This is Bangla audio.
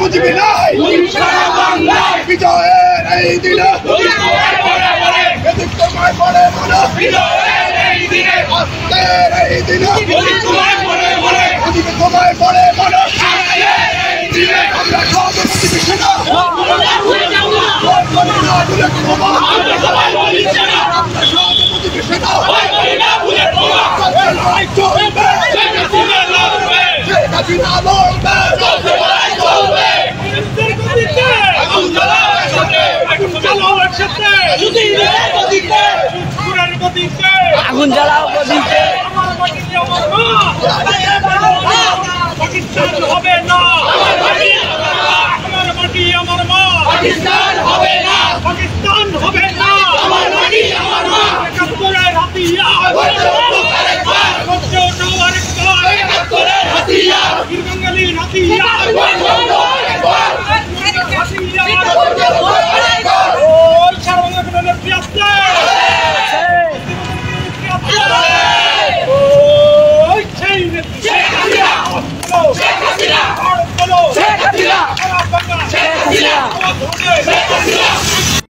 মুজিব নাই বিজয়ের এই দিনে তোমায় পড়ে মনে আজকের এই দিনে মুজিব তোমায় পড়ে মনে আমরা সব মুজিব সেনা আগুন জ্বালাও প্রদীপে পাকিস্তান হবে না আমার মাটি আমার মা পাকিস্তান হবে না পাকিস্তান হবে না আমার মাটি আমার মা একাত্তরের হাতিয়ার একাত্তরের হাতিয়ার বীরবাঙালির হাতিয়ার ওই সার্বজনীন প্রিয়াস্তে শেখ হাসিনা